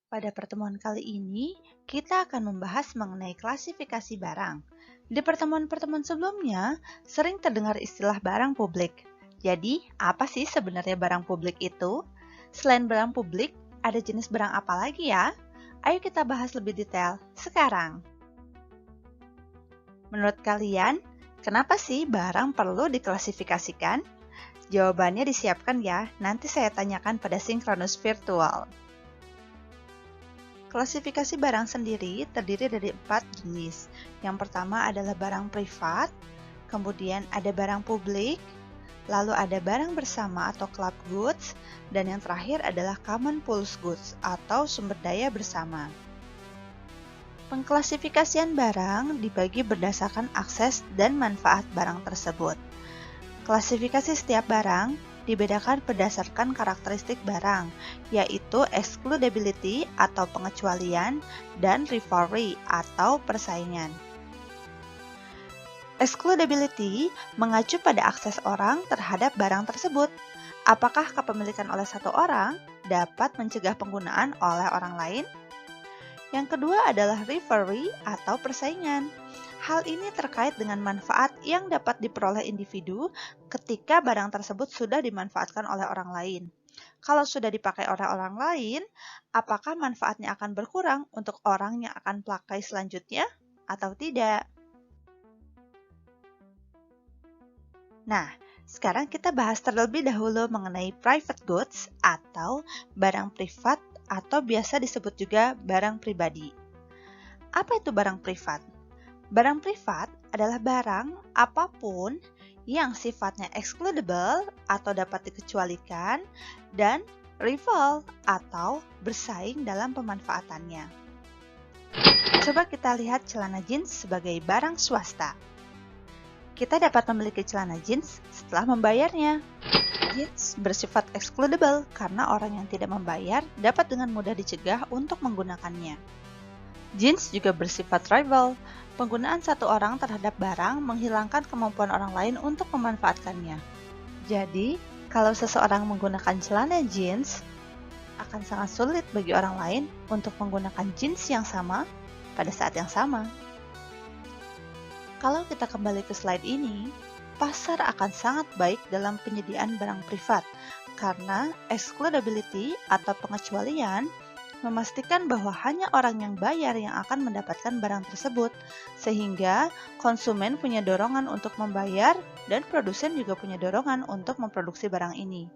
Pada pertemuan kali ini, kita akan membahas mengenai klasifikasi barang. Di pertemuan-pertemuan sebelumnya, sering terdengar istilah barang publik. Jadi, apa sih sebenarnya barang publik itu? Selain barang publik, ada jenis barang apa lagi ya? Ayo kita bahas lebih detail sekarang. Menurut kalian, kenapa sih barang perlu diklasifikasikan? Jawabannya disiapkan ya, nanti saya tanyakan pada sinkronus virtual. Klasifikasi barang sendiri terdiri dari 4 jenis. Yang pertama adalah barang privat, kemudian ada barang publik, lalu ada barang bersama atau club goods, dan yang terakhir adalah common pools goods atau sumber daya bersama. Pengklasifikasian barang dibagi berdasarkan akses dan manfaat barang tersebut. Klasifikasi setiap barang dibedakan berdasarkan karakteristik barang, yaitu excludability atau pengecualian dan rivalry atau persaingan. Excludability mengacu pada akses orang terhadap barang tersebut. Apakah kepemilikan oleh satu orang dapat mencegah penggunaan oleh orang lain? Yang kedua adalah rivalry atau persaingan. Hal ini terkait dengan manfaat yang dapat diperoleh individu ketika barang tersebut sudah dimanfaatkan oleh orang lain. Kalau sudah dipakai oleh orang lain, apakah manfaatnya akan berkurang untuk orang yang akan pakai selanjutnya atau tidak? Nah, sekarang kita bahas terlebih dahulu mengenai private goods atau barang privat atau biasa disebut juga barang pribadi. Apa itu barang privat? Barang privat adalah barang apapun yang sifatnya excludable atau dapat dikecualikan dan rival atau bersaing dalam pemanfaatannya. Coba kita lihat celana jeans sebagai barang swasta. Kita dapat memiliki celana jeans setelah membayarnya. Jeans bersifat excludable karena orang yang tidak membayar dapat dengan mudah dicegah untuk menggunakannya. Jeans juga bersifat rival. Penggunaan satu orang terhadap barang menghilangkan kemampuan orang lain untuk memanfaatkannya. Jadi, kalau seseorang menggunakan celana jeans, akan sangat sulit bagi orang lain untuk menggunakan jeans yang sama pada saat yang sama. Kalau kita kembali ke slide ini, pasar akan sangat baik dalam penyediaan barang privat karena excludability atau pengecualian memastikan bahwa hanya orang yang bayar yang akan mendapatkan barang tersebut, sehingga konsumen punya dorongan untuk membayar dan produsen juga punya dorongan untuk memproduksi barang ini.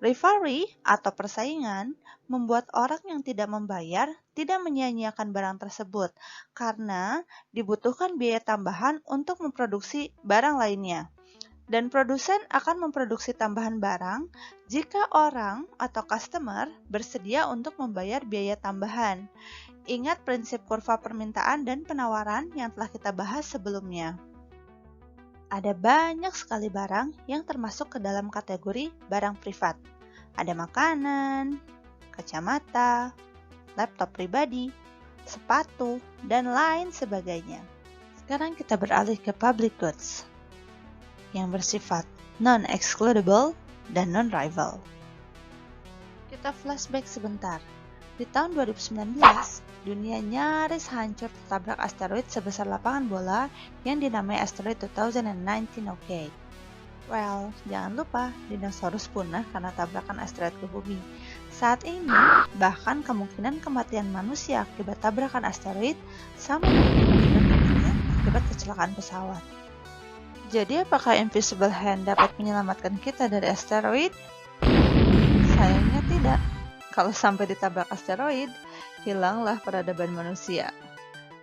Rivalry atau persaingan membuat orang yang tidak membayar tidak menyia-nyiakan barang tersebut karena dibutuhkan biaya tambahan untuk memproduksi barang lainnya. Dan produsen akan memproduksi tambahan barang jika orang atau customer bersedia untuk membayar biaya tambahan. Ingat prinsip kurva permintaan dan penawaran yang telah kita bahas sebelumnya. Ada banyak sekali barang yang termasuk ke dalam kategori barang privat. Ada makanan, kacamata, laptop pribadi, sepatu, dan lain sebagainya. Sekarang kita beralih ke public goods yang bersifat non-excludable dan non-rival. Kita flashback sebentar. Di tahun 2019, dunia nyaris hancur tertabrak asteroid sebesar lapangan bola yang dinamai asteroid 2019 OK. Well, jangan lupa, dinosaurus punah karena tabrakan asteroid ke bumi. Saat ini, bahkan kemungkinan kematian manusia akibat tabrakan asteroid sama dengan kematian akibat kecelakaan pesawat. Jadi apakah Invisible Hand dapat menyelamatkan kita dari asteroid? Sayangnya tidak. Kalau sampai ditabrak asteroid, hilanglah peradaban manusia.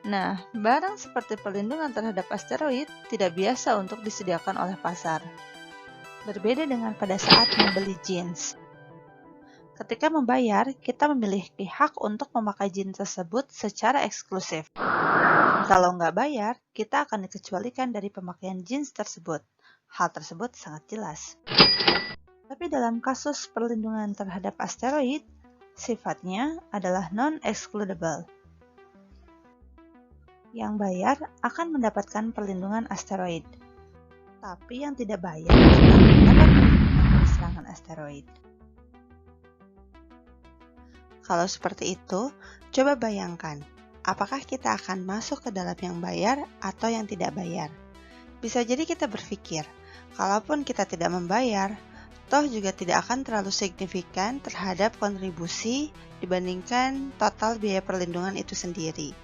Nah, barang seperti perlindungan terhadap asteroid tidak biasa untuk disediakan oleh pasar. Berbeda dengan pada saat membeli jeans. Ketika membayar, kita memiliki hak untuk memakai jeans tersebut secara eksklusif. Kalau nggak bayar, kita akan dikecualikan dari pemakaian jeans tersebut. Hal tersebut sangat jelas. Tapi dalam kasus perlindungan terhadap asteroid, sifatnya adalah non-excludable. Yang bayar akan mendapatkan perlindungan asteroid. Tapi yang tidak bayar juga dapat perlindungan dari serangan asteroid. Kalau seperti itu, coba bayangkan, apakah kita akan masuk ke dalam yang bayar atau yang tidak bayar? Bisa jadi kita berpikir, kalaupun kita tidak membayar, toh juga tidak akan terlalu signifikan terhadap kontribusi dibandingkan total biaya perlindungan itu sendiri.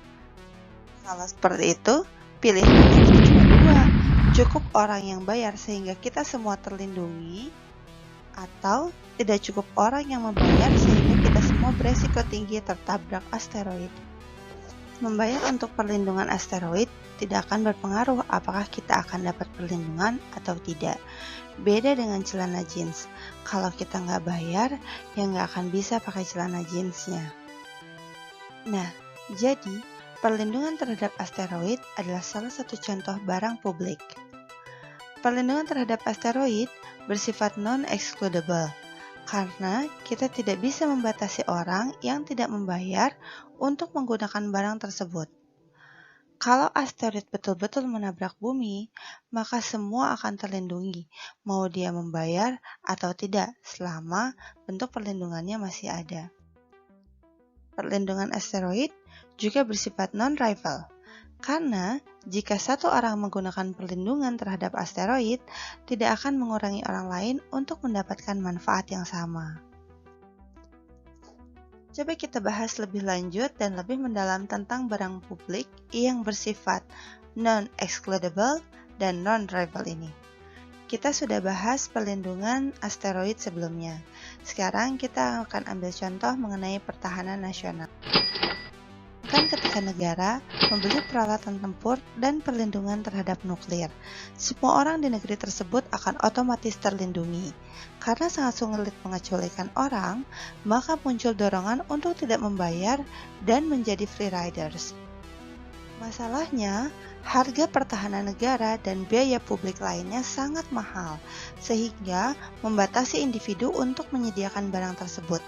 Kalau seperti itu, pilihannya kita cuma dua. Cukup orang yang bayar sehingga kita semua terlindungi, atau tidak cukup orang yang membayar sehingga kita semua beresiko tinggi tertabrak asteroid. Membayar untuk perlindungan asteroid tidak akan berpengaruh apakah kita akan dapat perlindungan atau tidak. Beda dengan celana jeans. Kalau kita nggak bayar, ya nggak akan bisa pakai celana jeansnya. Nah, jadi perlindungan terhadap asteroid adalah salah satu contoh barang publik. Perlindungan terhadap asteroid bersifat non-excludable, karena kita tidak bisa membatasi orang yang tidak membayar untuk menggunakan barang tersebut. Kalau asteroid betul-betul menabrak bumi, maka semua akan terlindungi, mau dia membayar atau tidak, selama bentuk perlindungannya masih ada. Perlindungan asteroid juga bersifat non-rival, karena jika satu orang menggunakan perlindungan terhadap asteroid, tidak akan mengurangi orang lain untuk mendapatkan manfaat yang sama. Coba kita bahas lebih lanjut dan lebih mendalam tentang barang publik yang bersifat non-excludable dan non-rival ini. Kita sudah bahas perlindungan asteroid sebelumnya. Sekarang kita akan ambil contoh mengenai pertahanan nasional. Ketika negara membeli peralatan tempur dan perlindungan terhadap nuklir, semua orang di negeri tersebut akan otomatis terlindungi. Karena sangat sulit mengecualikan orang, maka muncul dorongan untuk tidak membayar dan menjadi free riders. Masalahnya, harga pertahanan negara dan biaya publik lainnya sangat mahal, sehingga membatasi individu untuk menyediakan barang tersebut.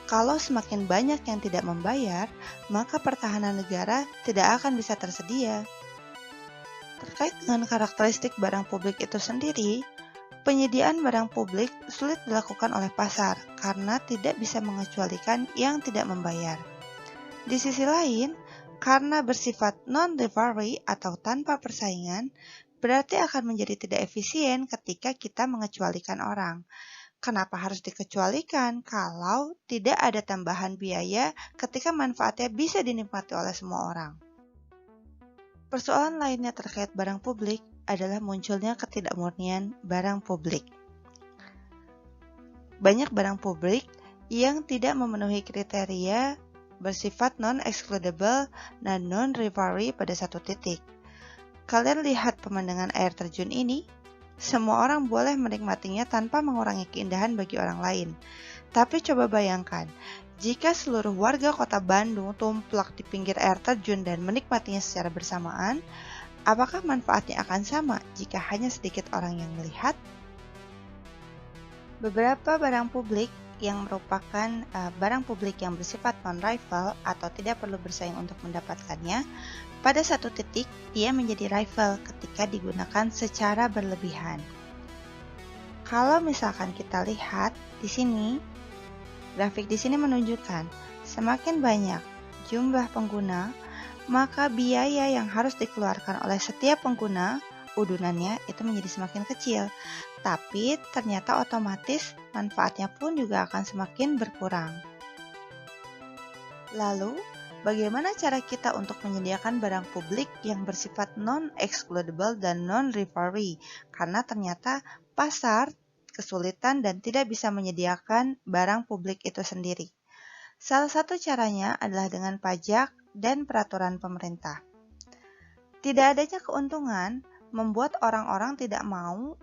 Kalau semakin banyak yang tidak membayar, maka pertahanan negara tidak akan bisa tersedia. Terkait dengan karakteristik barang publik itu sendiri, penyediaan barang publik sulit dilakukan oleh pasar karena tidak bisa mengecualikan yang tidak membayar. Di sisi lain, karena bersifat non-rivalry atau tanpa persaingan, berarti akan menjadi tidak efisien ketika kita mengecualikan orang. Kenapa harus dikecualikan kalau tidak ada tambahan biaya ketika manfaatnya bisa dinikmati oleh semua orang? Persoalan lainnya terkait barang publik adalah munculnya ketidakmurnian barang publik. Banyak barang publik yang tidak memenuhi kriteria bersifat non-excludable dan non-rivalry pada satu titik. Kalian lihat pemandangan air terjun ini? Semua orang boleh menikmatinya tanpa mengurangi keindahan bagi orang lain. Tapi coba bayangkan, jika seluruh warga kota Bandung tumplak di pinggir air terjun dan menikmatinya secara bersamaan, apakah manfaatnya akan sama jika hanya sedikit orang yang melihat? Beberapa barang publik yang merupakan barang publik yang bersifat non-rival atau tidak perlu bersaing untuk mendapatkannya, pada satu titik ia menjadi rival ketika digunakan secara berlebihan. Kalau misalkan kita lihat di sini, grafik di sini menunjukkan semakin banyak jumlah pengguna, maka biaya yang harus dikeluarkan oleh setiap pengguna udunannya itu menjadi semakin kecil. Tapi ternyata otomatis manfaatnya pun juga akan semakin berkurang. Lalu, bagaimana cara kita untuk menyediakan barang publik yang bersifat non-excludable dan non-rivalry? Karena ternyata pasar kesulitan dan tidak bisa menyediakan barang publik itu sendiri. Salah satu caranya adalah dengan pajak dan peraturan pemerintah. Tidak adanya keuntungan membuat orang-orang tidak mau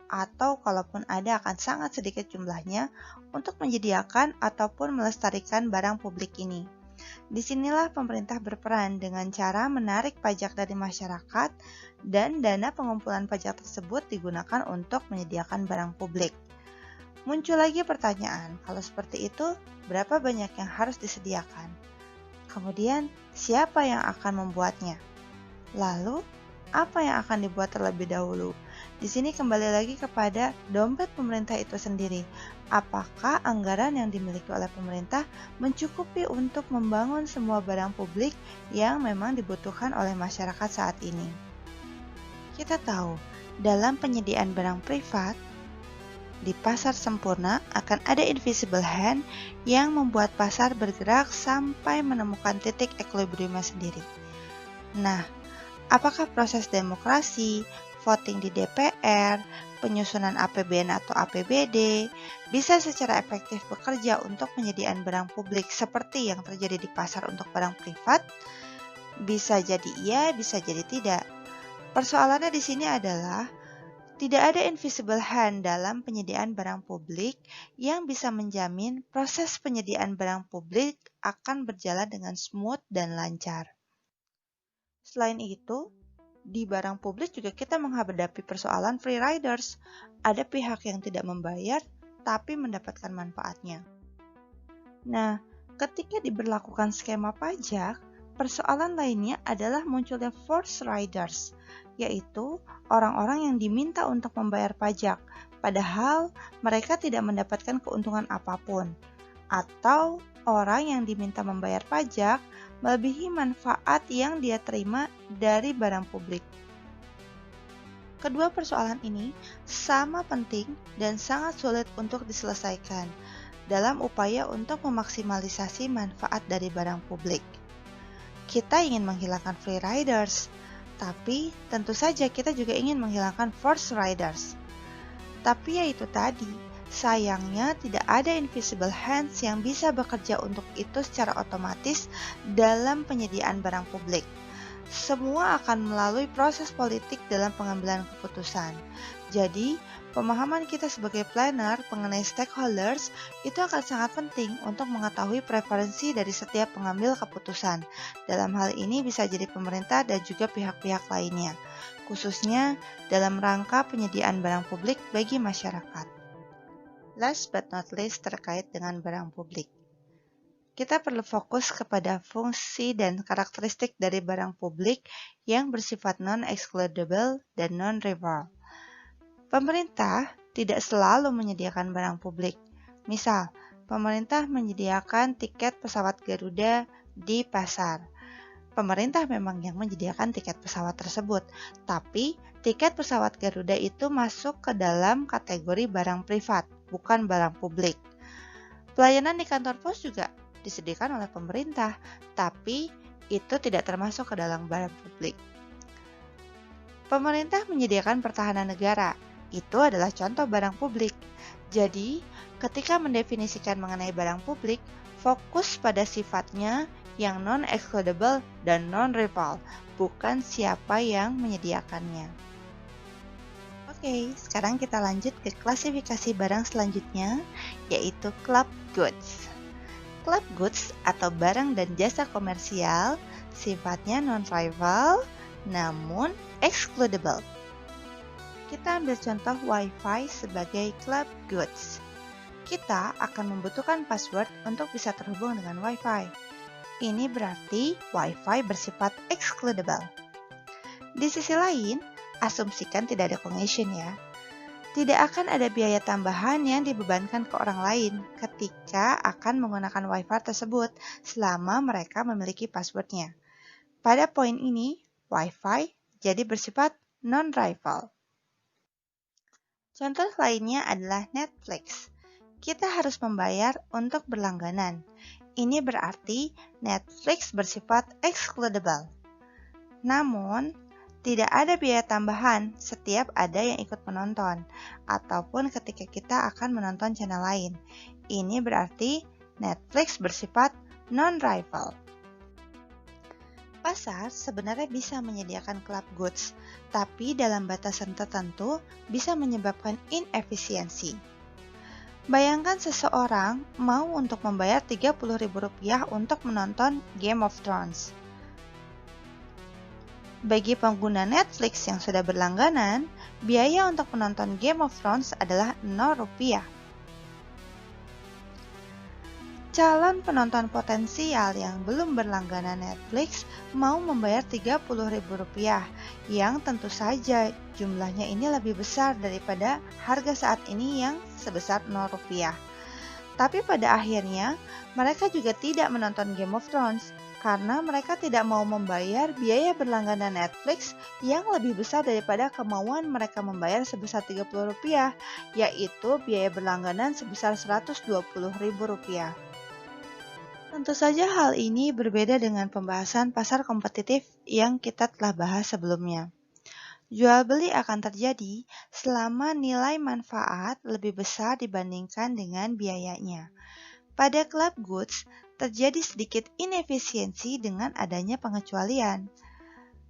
atau kalaupun ada akan sangat sedikit jumlahnya untuk menyediakan ataupun melestarikan barang publik ini. Disinilah pemerintah berperan dengan cara menarik pajak dari masyarakat dan dana pengumpulan pajak tersebut digunakan untuk menyediakan barang publik. Muncul lagi pertanyaan, kalau seperti itu berapa banyak yang harus disediakan? Kemudian siapa yang akan membuatnya? Lalu apa yang akan dibuat terlebih dahulu? Di sini kembali lagi kepada dompet pemerintah itu sendiri. Apakah anggaran yang dimiliki oleh pemerintah mencukupi untuk membangun semua barang publik yang memang dibutuhkan oleh masyarakat saat ini? Kita tahu, dalam penyediaan barang privat, di pasar sempurna akan ada invisible hand yang membuat pasar bergerak sampai menemukan titik equilibrium sendiri. Nah, apakah proses demokrasi, voting di DPR, penyusunan APBN atau APBD, bisa secara efektif bekerja untuk penyediaan barang publik seperti yang terjadi di pasar untuk barang privat? Bisa jadi iya, bisa jadi tidak. Persoalannya di sini adalah tidak ada invisible hand dalam penyediaan barang publik yang bisa menjamin proses penyediaan barang publik akan berjalan dengan smooth dan lancar. Selain itu, di barang publik juga kita menghadapi persoalan free riders. Ada pihak yang tidak membayar tapi mendapatkan manfaatnya. Nah, ketika diberlakukan skema pajak, persoalan lainnya adalah munculnya forced riders, yaitu orang-orang yang diminta untuk membayar pajak, padahal mereka tidak mendapatkan keuntungan apapun. Atau orang yang diminta membayar pajak melebihi manfaat yang dia terima dari barang publik. Kedua persoalan ini sama penting dan sangat sulit untuk diselesaikan dalam upaya untuk memaksimalisasi manfaat dari barang publik. Kita ingin menghilangkan free riders, tapi tentu saja kita juga ingin menghilangkan forced riders. Tapi ya itu tadi, sayangnya tidak ada invisible hands yang bisa bekerja untuk itu secara otomatis dalam penyediaan barang publik. Semua akan melalui proses politik dalam pengambilan keputusan. Jadi, pemahaman kita sebagai planner mengenai stakeholders itu akan sangat penting untuk mengetahui preferensi dari setiap pengambil keputusan. Dalam hal ini bisa jadi pemerintah dan juga pihak-pihak lainnya, khususnya dalam rangka penyediaan barang publik bagi masyarakat. Last but not least terkait dengan barang publik. Kita perlu fokus kepada fungsi dan karakteristik dari barang publik yang bersifat non-excludable dan non-rival. Pemerintah tidak selalu menyediakan barang publik. Misal, pemerintah menyediakan tiket pesawat Garuda di pasar. Pemerintah memang yang menyediakan tiket pesawat tersebut, tapi tiket pesawat Garuda itu masuk ke dalam kategori barang privat, bukan barang publik. Pelayanan di kantor pos juga disediakan oleh pemerintah, tapi itu tidak termasuk ke dalam barang publik. Pemerintah menyediakan pertahanan negara, itu adalah contoh barang publik. Jadi, ketika mendefinisikan mengenai barang publik, fokus pada sifatnya yang non-excludable dan non-rival, bukan siapa yang menyediakannya. Oke, sekarang kita lanjut ke klasifikasi barang selanjutnya, yaitu club goods. Club goods atau barang dan jasa komersial sifatnya non-rival namun excludable. Kita ambil contoh Wi-Fi sebagai club goods. Kita akan membutuhkan password untuk bisa terhubung dengan Wi-Fi. Ini berarti Wi-Fi bersifat excludable. Di sisi lain, asumsikan tidak ada congestion ya. Tidak akan ada biaya tambahan yang dibebankan ke orang lain ketika akan menggunakan Wi-Fi tersebut selama mereka memiliki passwordnya. Pada poin ini, Wi-Fi jadi bersifat non-rival. Contoh lainnya adalah Netflix. Kita harus membayar untuk berlangganan. Ini berarti Netflix bersifat excludable. Namun, tidak ada biaya tambahan setiap ada yang ikut menonton, ataupun ketika kita akan menonton channel lain. Ini berarti Netflix bersifat non-rival. Pasar sebenarnya bisa menyediakan club goods, tapi dalam batasan tertentu bisa menyebabkan inefisiensi. Bayangkan seseorang mau untuk membayar Rp30.000 untuk menonton Game of Thrones. Bagi pengguna Netflix yang sudah berlangganan, biaya untuk menonton Game of Thrones adalah Rp0. Calon penonton potensial yang belum berlangganan Netflix mau membayar Rp30.000, yang tentu saja jumlahnya ini lebih besar daripada harga saat ini yang sebesar Rp0. Tapi pada akhirnya, mereka juga tidak menonton Game of Thrones karena mereka tidak mau membayar biaya berlangganan Netflix yang lebih besar daripada kemauan mereka membayar sebesar Rp30, yaitu biaya berlangganan sebesar Rp120.000. Tentu saja hal ini berbeda dengan pembahasan pasar kompetitif yang kita telah bahas sebelumnya. Jual beli akan terjadi selama nilai manfaat lebih besar dibandingkan dengan biayanya. Pada club goods, terjadi sedikit inefisiensi dengan adanya pengecualian.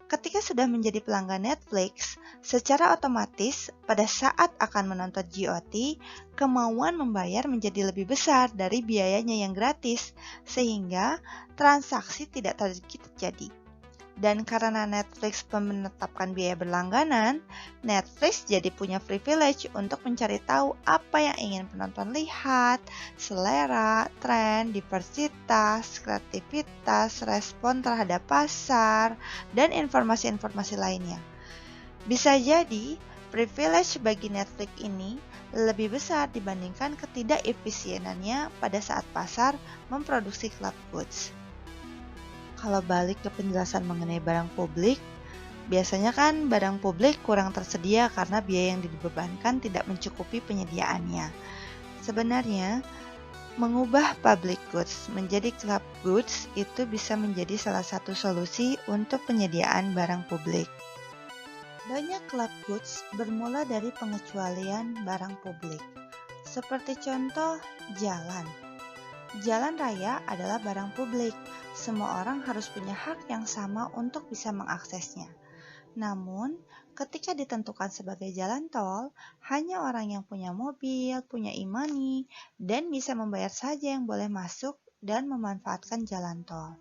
Ketika sudah menjadi pelanggan Netflix, secara otomatis pada saat akan menonton GOT, kemauan membayar menjadi lebih besar dari biayanya yang gratis, sehingga transaksi tidak terjadi. Dan karena Netflix menetapkan biaya berlangganan, Netflix jadi punya privilege untuk mencari tahu apa yang ingin penonton lihat, selera, tren, diversitas, kreativitas, respon terhadap pasar, dan informasi-informasi lainnya. Bisa jadi, privilege bagi Netflix ini lebih besar dibandingkan ketidakefisienannya pada saat pasar memproduksi club goods. Kalau balik ke penjelasan mengenai barang publik, biasanya kan barang publik kurang tersedia karena biaya yang dibebankan tidak mencukupi penyediaannya. Sebenarnya, mengubah public goods menjadi club goods itu bisa menjadi salah satu solusi untuk penyediaan barang publik. Banyak club goods bermula dari pengecualian barang publik. Seperti contoh, jalan. Jalan raya adalah barang publik. Semua orang harus punya hak yang sama untuk bisa mengaksesnya. Namun, ketika ditentukan sebagai jalan tol, hanya orang yang punya mobil, punya e-money, dan bisa membayar saja yang boleh masuk dan memanfaatkan jalan tol.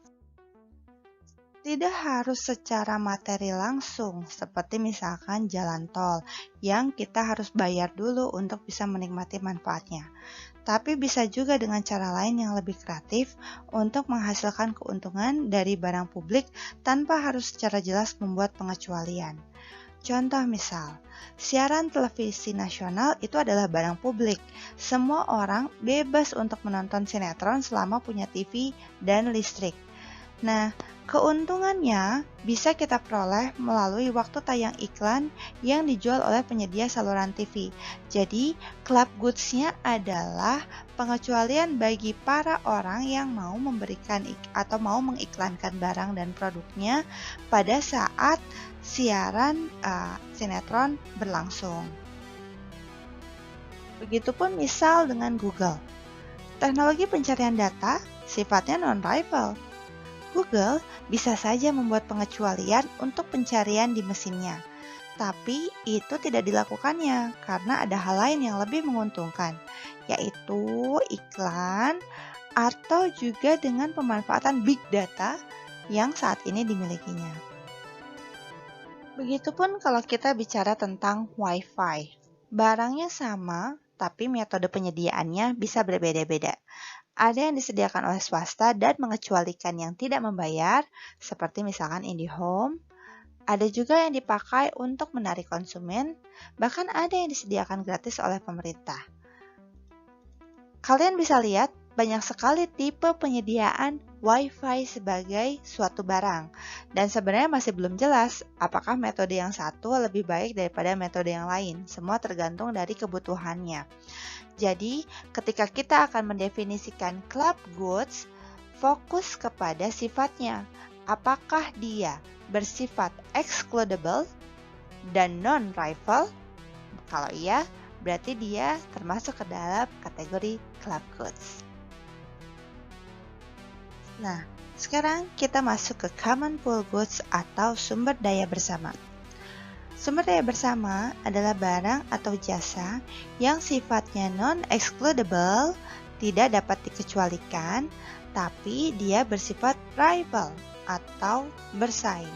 Tidak harus secara materi langsung, seperti misalkan jalan tol, yang kita harus bayar dulu untuk bisa menikmati manfaatnya. Tapi bisa juga dengan cara lain yang lebih kreatif untuk menghasilkan keuntungan dari barang publik tanpa harus secara jelas membuat pengecualian. Contoh misal, siaran televisi nasional itu adalah barang publik. Semua orang bebas untuk menonton sinetron selama punya TV dan listrik. Nah, keuntungannya bisa kita peroleh melalui waktu tayang iklan yang dijual oleh penyedia saluran TV. Jadi, club goods-nya adalah pengecualian bagi para orang yang mau memberikan atau mau mengiklankan barang dan produknya pada saat siaran sinetron berlangsung. Begitupun misal dengan Google. Teknologi pencarian data sifatnya non-rival. Google bisa saja membuat pengecualian untuk pencarian di mesinnya, tapi itu tidak dilakukannya karena ada hal lain yang lebih menguntungkan, yaitu iklan atau juga dengan pemanfaatan big data yang saat ini dimilikinya. Begitupun kalau kita bicara tentang Wi-Fi. Barangnya sama, tapi metode penyediaannya bisa berbeda-beda. Ada yang disediakan oleh swasta dan mengecualikan yang tidak membayar, seperti misalkan IndiHome. Ada juga yang dipakai untuk menarik konsumen, bahkan ada yang disediakan gratis oleh pemerintah. Kalian bisa lihat banyak sekali tipe penyediaan Wi-Fi sebagai suatu barang, dan sebenarnya masih belum jelas apakah metode yang satu lebih baik daripada metode yang lain. Semua tergantung dari kebutuhannya. Jadi, ketika kita akan mendefinisikan club goods, fokus kepada sifatnya. Apakah dia bersifat excludable dan non-rival? Kalau iya, berarti dia termasuk ke dalam kategori club goods. Nah, sekarang kita masuk ke common pool goods atau sumber daya bersama. Sumber daya bersama adalah barang atau jasa yang sifatnya non-excludable, tidak dapat dikecualikan, tapi dia bersifat rival atau bersaing.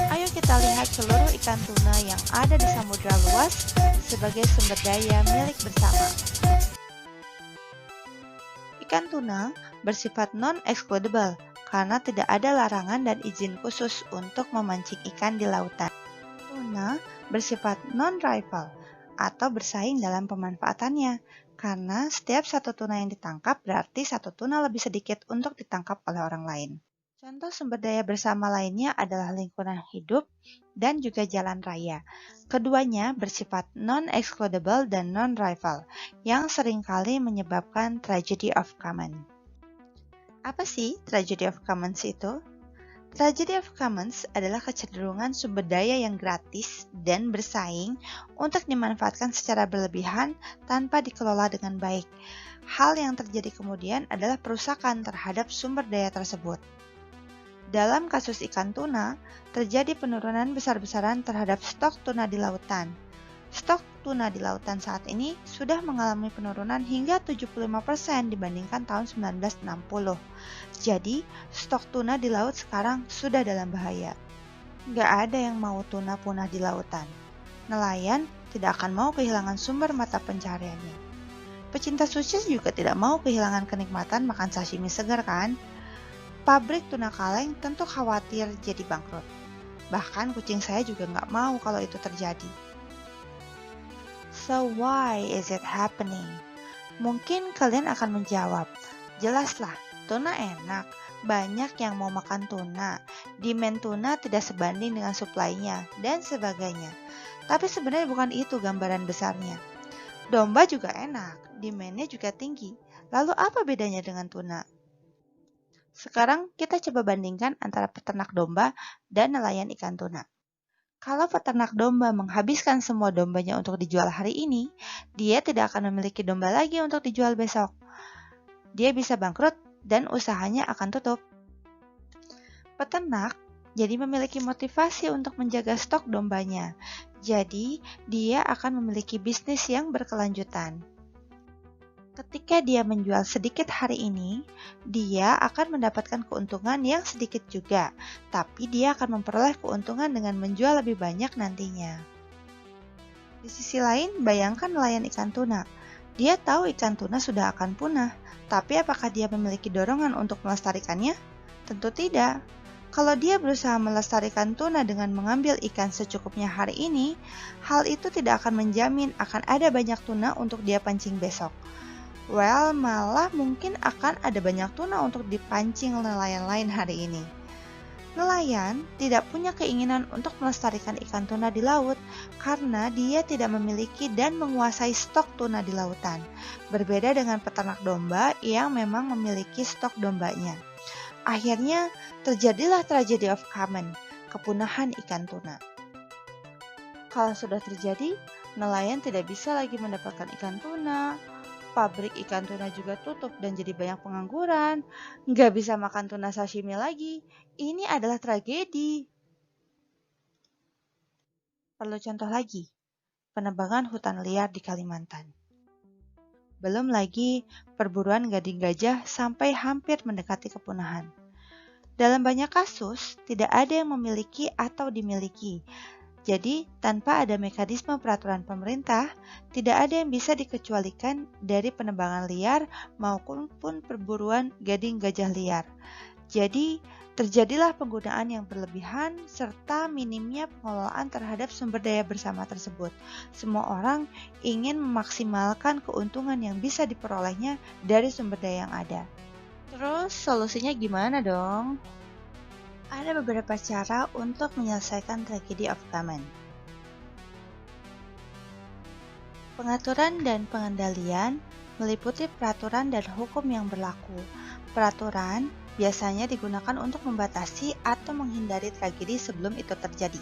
Ayo kita lihat seluruh ikan tuna yang ada di samudra luas sebagai sumber daya milik bersama. Ikan tuna bersifat non-excludable karena tidak ada larangan dan izin khusus untuk memancing ikan di lautan. Tuna bersifat non-rival atau bersaing dalam pemanfaatannya, karena setiap satu tuna yang ditangkap berarti satu tuna lebih sedikit untuk ditangkap oleh orang lain. Contoh sumber daya bersama lainnya adalah lingkungan hidup dan juga jalan raya. Keduanya bersifat non-excludable dan non-rival, yang seringkali menyebabkan tragedy of commons. Apa sih tragedy of commons itu? Tragedy of commons adalah kecenderungan sumber daya yang gratis dan bersaing untuk dimanfaatkan secara berlebihan tanpa dikelola dengan baik. Hal yang terjadi kemudian adalah perusakan terhadap sumber daya tersebut. Dalam kasus ikan tuna, terjadi penurunan besar-besaran terhadap stok tuna di lautan. Stok tuna di lautan saat ini sudah mengalami penurunan hingga 75% dibandingkan tahun 1960. Jadi, stok tuna di laut sekarang sudah dalam bahaya. Nggak ada yang mau tuna punah di lautan. Nelayan tidak akan mau kehilangan sumber mata pencahariannya. Pecinta sushi juga tidak mau kehilangan kenikmatan makan sashimi segar, kan? Pabrik tuna kaleng tentu khawatir jadi bangkrut. Bahkan kucing saya juga nggak mau kalau itu terjadi. So why is it happening? Mungkin kalian akan menjawab, jelaslah, tuna enak, banyak yang mau makan tuna, demand tuna tidak sebanding dengan supply-nya, dan sebagainya. Tapi sebenarnya bukan itu gambaran besarnya. Domba juga enak, demand-nya juga tinggi. Lalu apa bedanya dengan tuna? Sekarang kita coba bandingkan antara peternak domba dan nelayan ikan tuna. Kalau peternak domba menghabiskan semua dombanya untuk dijual hari ini, dia tidak akan memiliki domba lagi untuk dijual besok. Dia bisa bangkrut dan usahanya akan tutup. Peternak jadi memiliki motivasi untuk menjaga stok dombanya. Jadi, dia akan memiliki bisnis yang berkelanjutan. Ketika dia menjual sedikit hari ini, dia akan mendapatkan keuntungan yang sedikit juga, tapi dia akan memperoleh keuntungan dengan menjual lebih banyak nantinya. Di sisi lain, bayangkan nelayan ikan tuna. Dia tahu ikan tuna sudah akan punah, tapi apakah dia memiliki dorongan untuk melestarikannya? Tentu tidak. Kalau dia berusaha melestarikan tuna dengan mengambil ikan secukupnya hari ini, hal itu tidak akan menjamin akan ada banyak tuna untuk dia pancing besok. Well, malah mungkin akan ada banyak tuna untuk dipancing nelayan lain hari ini. Nelayan tidak punya keinginan untuk melestarikan ikan tuna di laut karena dia tidak memiliki dan menguasai stok tuna di lautan. Berbeda dengan peternak domba yang memang memiliki stok dombanya. Akhirnya terjadilah tragedy of commons, kepunahan ikan tuna. Kalau sudah terjadi, nelayan tidak bisa lagi mendapatkan ikan tuna. Pabrik ikan tuna juga tutup dan jadi banyak pengangguran. Nggak bisa makan tuna sashimi lagi. Ini adalah tragedi. Perlu contoh lagi, penebangan hutan liar di Kalimantan. Belum lagi perburuan gading gajah sampai hampir mendekati kepunahan. Dalam banyak kasus, tidak ada yang memiliki atau dimiliki. Jadi, tanpa ada mekanisme peraturan pemerintah, tidak ada yang bisa dikecualikan dari penebangan liar maupun perburuan gading gajah liar. Jadi, terjadilah penggunaan yang berlebihan serta minimnya pengelolaan terhadap sumber daya bersama tersebut. Semua orang ingin memaksimalkan keuntungan yang bisa diperolehnya dari sumber daya yang ada. Terus, solusinya gimana dong? Ada beberapa cara untuk menyelesaikan tragedy of commons. Pengaturan dan pengendalian meliputi peraturan dan hukum yang berlaku. Peraturan biasanya digunakan untuk membatasi atau menghindari tragedi sebelum itu terjadi.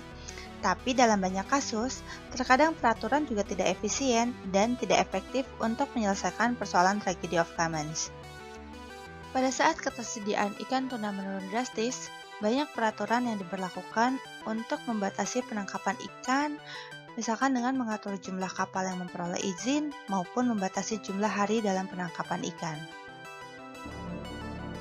Tapi dalam banyak kasus, terkadang peraturan juga tidak efisien dan tidak efektif untuk menyelesaikan persoalan tragedy of commons. Pada saat ketersediaan ikan tuna menurun drastis, banyak peraturan yang diberlakukan untuk membatasi penangkapan ikan, misalkan dengan mengatur jumlah kapal yang memperoleh izin maupun membatasi jumlah hari dalam penangkapan ikan.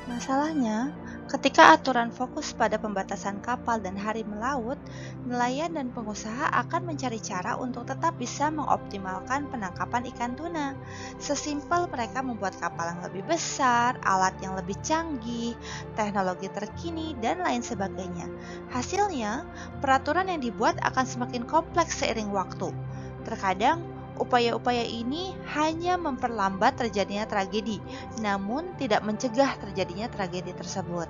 Masalahnya, Ketika aturan fokus pada pembatasan kapal dan hari melaut, nelayan dan pengusaha akan mencari cara untuk tetap bisa mengoptimalkan penangkapan ikan tuna. Sesimpel mereka membuat kapal yang lebih besar, alat yang lebih canggih, teknologi terkini, dan lain sebagainya. Hasilnya, peraturan yang dibuat akan semakin kompleks seiring waktu. Terkadang, upaya-upaya ini hanya memperlambat terjadinya tragedi, namun tidak mencegah terjadinya tragedi tersebut.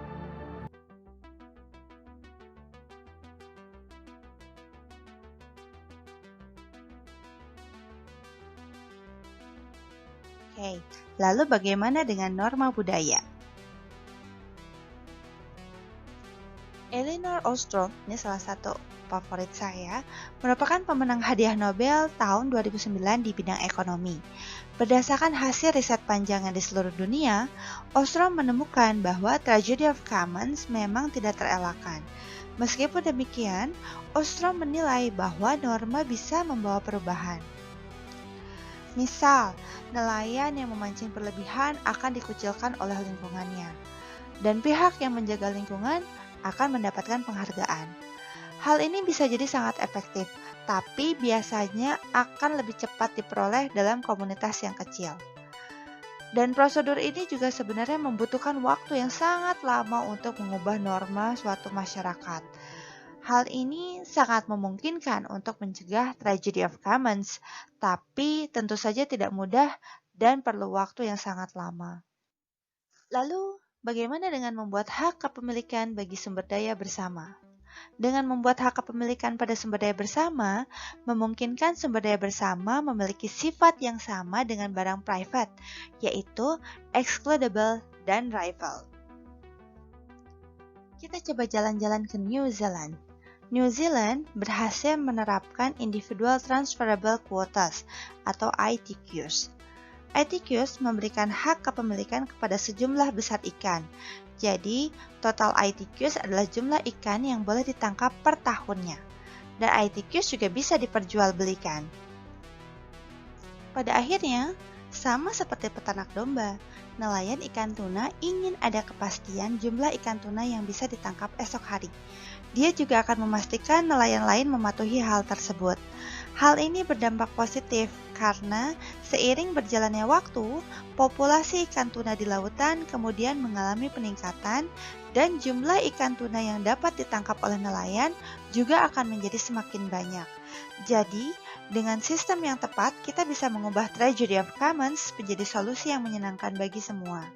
Oke, lalu bagaimana dengan norma budaya? Elinor Ostrom, ini salah satu favorit saya, merupakan pemenang hadiah Nobel tahun 2009 di bidang ekonomi. Berdasarkan hasil riset panjangnya di seluruh dunia, Ostrom menemukan bahwa tragedy of commons memang tidak terelakkan. Meskipun demikian, Ostrom menilai bahwa norma bisa membawa perubahan. Misal, nelayan yang memancing berlebihan akan dikucilkan oleh lingkungannya, dan pihak yang menjaga lingkungan akan mendapatkan penghargaan. Hal ini bisa jadi sangat efektif, tapi biasanya akan lebih cepat diperoleh dalam komunitas yang kecil. Dan prosedur ini juga sebenarnya membutuhkan waktu yang sangat lama untuk mengubah norma suatu masyarakat. Hal ini sangat memungkinkan untuk mencegah tragedy of commons, tapi tentu saja tidak mudah dan perlu waktu yang sangat lama. Lalu, bagaimana dengan membuat hak kepemilikan bagi sumber daya bersama? Dengan membuat hak kepemilikan pada sumber daya bersama, memungkinkan sumber daya bersama memiliki sifat yang sama dengan barang private, yaitu excludable dan rival. Kita coba jalan-jalan ke New Zealand. New Zealand berhasil menerapkan Individual Transferable Quotas atau ITQs. ITQs memberikan hak kepemilikan kepada sejumlah besar ikan. Jadi, total ITQs adalah jumlah ikan yang boleh ditangkap per tahunnya. Dan ITQs juga bisa diperjualbelikan. Pada akhirnya, sama seperti peternak domba, nelayan ikan tuna ingin ada kepastian jumlah ikan tuna yang bisa ditangkap esok hari. Dia juga akan memastikan nelayan lain mematuhi hal tersebut. Hal ini berdampak positif karena seiring berjalannya waktu, populasi ikan tuna di lautan kemudian mengalami peningkatan dan jumlah ikan tuna yang dapat ditangkap oleh nelayan juga akan menjadi semakin banyak. Jadi, dengan sistem yang tepat, kita bisa mengubah tragedy of commons menjadi solusi yang menyenangkan bagi semua.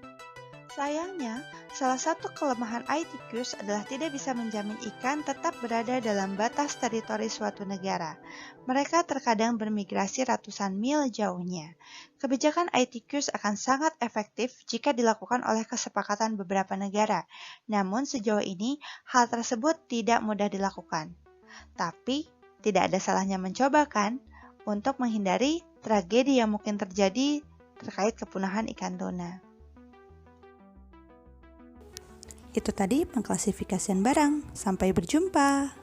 Sayangnya, salah satu kelemahan ITQs adalah tidak bisa menjamin ikan tetap berada dalam batas teritori suatu negara. Mereka terkadang bermigrasi ratusan mil jauhnya. Kebijakan ITQs akan sangat efektif jika dilakukan oleh kesepakatan beberapa negara. Namun sejauh ini, hal tersebut tidak mudah dilakukan. Tapi, tidak ada salahnya mencoba kan? Untuk menghindari tragedi yang mungkin terjadi terkait kepunahan ikan tuna. Itu tadi pengklasifikasian barang. Sampai berjumpa.